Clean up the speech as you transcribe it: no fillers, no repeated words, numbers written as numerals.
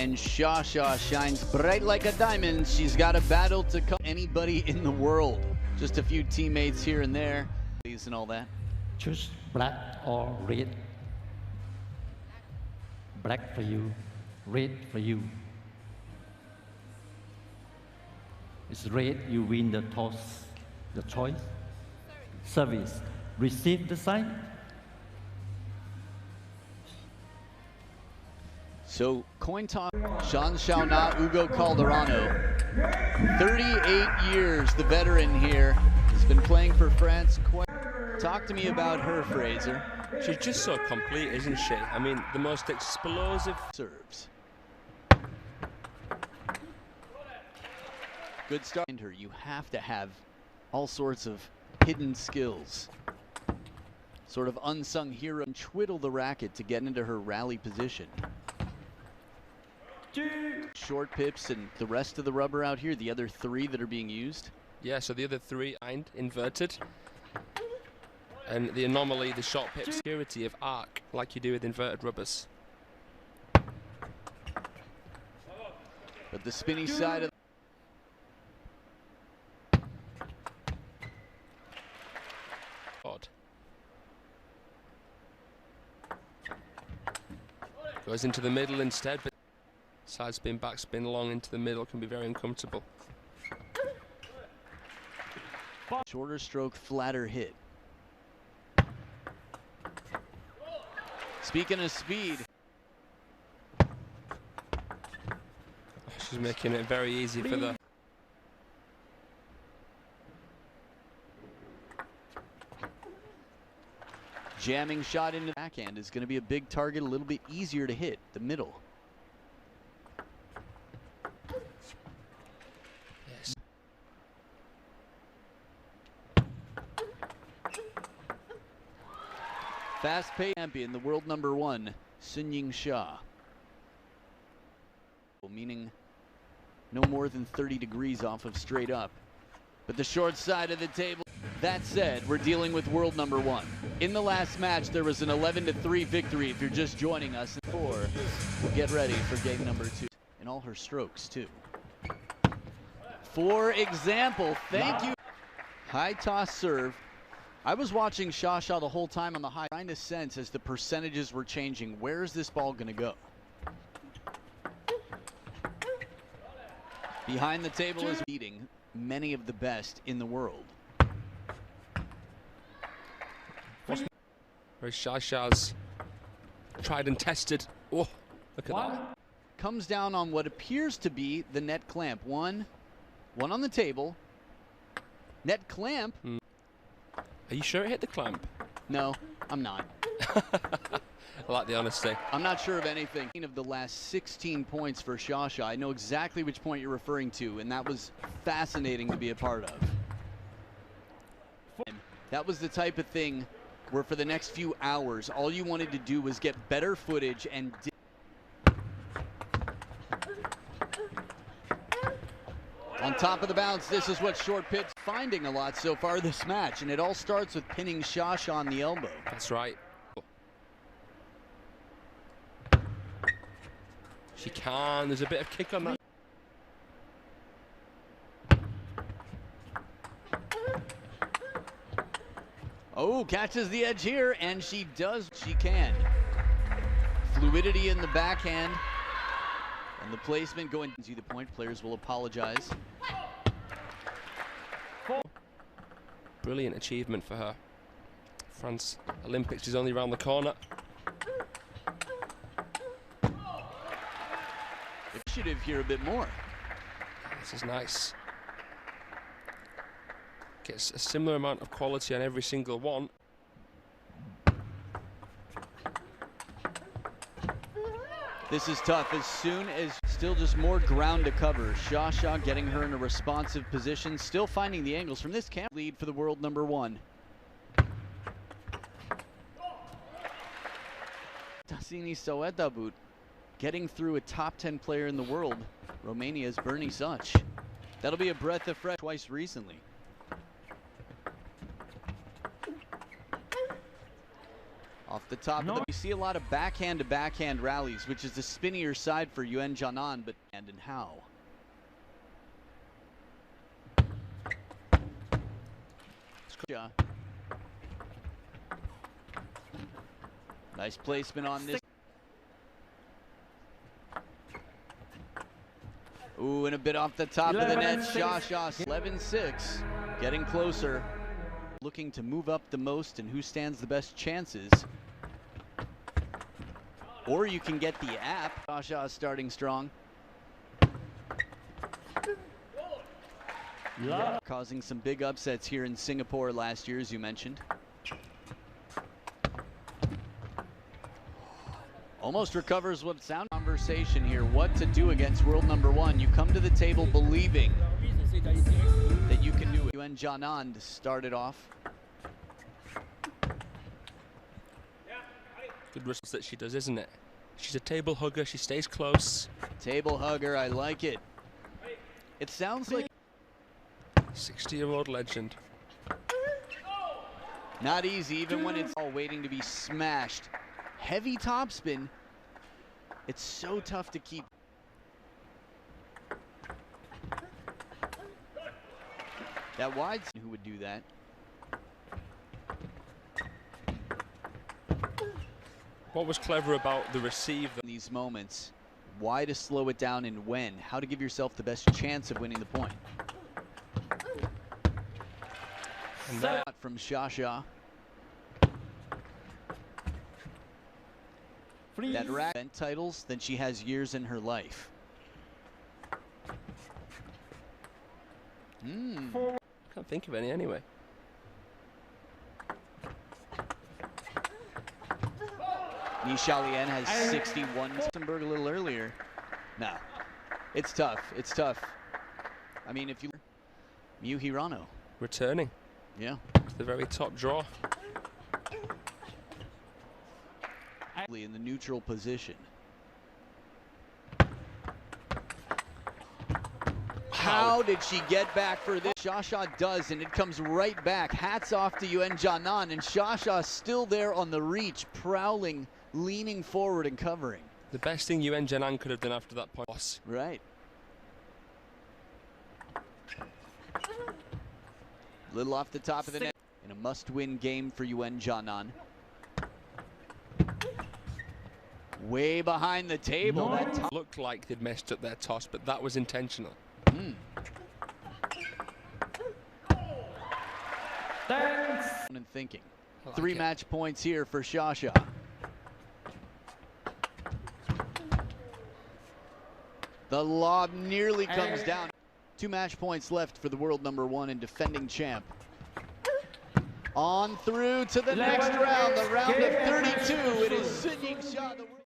and Xia shines bright like a diamond. She's got a battle to come. Anybody in the world. Just a few teammates here and there. And all that. Choose black or red. Black for you, red for you. It's red, you win the toss, the choice. Service, receive the sign. So, coin toss, Jean Xiaona, Ugo Calderano. 38 years, the veteran here, has been playing for France. Talk to me about her, Fraser. She's just so complete, isn't she? I mean, the most explosive serves. Good start. Her, you have to have all sorts of hidden skills. Sort of unsung hero. And twiddle the racket to get into her rally position. Short pips and the rest of the rubber out here, the other three that are being used. Yeah, so the other three inverted. And the anomaly, the short pip security of arc, like you do with inverted rubbers. But the spinny side of odd. Goes into the middle instead, but side spin, back spin, long into the middle can be very uncomfortable. Shorter stroke, flatter hit. Speaking of speed. She's making it very easy for the... Jamming shot into the backhand is going to be a big target, a little bit easier to hit, the middle. Yes. Fast-paced champion, the world #1, YINGSHA. Meaning no more than 30 degrees off of straight up. But the short side of the table. That said, we're dealing with world #1. In the last match, there was an 11-3 victory if you're just joining us. And 4, we'll get ready for game #2. And all her strokes, too. For example, thank you. High toss serve. I was watching Xia the whole time on the high, trying to sense as the percentages were changing, where is this ball going to go? Behind the table is beating many of the best in the world. Whereas Xia's tried and tested. Oh, look at that. Comes down on what appears to be the net clamp. One on the table. Net clamp. Are you sure it hit the clamp? No, I'm not. I like the honesty. I'm not sure of anything. Of the last 16 points for Xia, I know exactly which point you're referring to, and that was fascinating to be a part of. That was the type of thing where for the next few hours, all you wanted to do was get better footage and on top of the bounce, this is what short pips finding a lot so far this match, and it all starts with pinning Xia on the elbow. That's right. She can. There's a bit of kick on that. Oh, catches the edge here, and she does. She can. Fluidity in the backhand. And the placement going to the point. Players will apologize. Brilliant achievement for her. France Olympics is only around the corner. Initiative here a bit more. This is nice. Gets a similar amount of quality on every single one. This is tough. As soon as still just more ground to cover. Xia getting her in a responsive position, still finding the angles from this camp. Lead for the world #1. Tassini Soetabut getting through a top 10 player in the world. Romania's Bernie Such. That'll be a breath of fresh twice recently. Off the top of the, you see a lot of backhand to backhand rallies, which is the spinnier side for YINGSHA Nan, but and how. Nice placement on this. Ooh, and a bit off the top of the net. Shasha 11-6, getting closer. Looking to move up the most and who stands the best chances. Or you can get the app. Shasha starting strong. Causing some big upsets here in Singapore last year, as you mentioned. Almost recovers what sound conversation here. What to do against world number one. You come to the table believing that you can do it. YINGSHA Nan to start it off. Good results that she does, isn't it? She's a table hugger. She stays close. Table hugger, I like it. It sounds like 60-year-old legend. Not easy, even when it's all waiting to be smashed. Heavy topspin. It's so tough to keep. That wide, who would do that? What was clever about the receive? In these moments, why to slow it down and when? How to give yourself the best chance of winning the point. And that from Shasha. That rack event titles than she has years in her life. I can't think of any anyway. Nisha has 61. Luxembourg a little earlier. No, it's tough. It's tough. I mean, if you Miu Hirano Returning. Yeah. To the very top draw. In the neutral position. How did she get back for this? Shasha does, and it comes right back. Hats off to YINGSHA Nan, and Shasha still there on the reach, prowling, leaning forward and covering. The best thing YINGSHA Nan could have done after that point was. Right. Little off the top of the net. In a must-win game for YINGSHA Nan. Way behind the table. No. That Looked like they'd messed up their toss, but that was intentional. Thanks. And thinking. Like 3 it. match points here for Shasha. The lob nearly comes down. 2 match points left for the world number 1 and defending champ. On through to the next round, the round of 32. It is YINGSHA.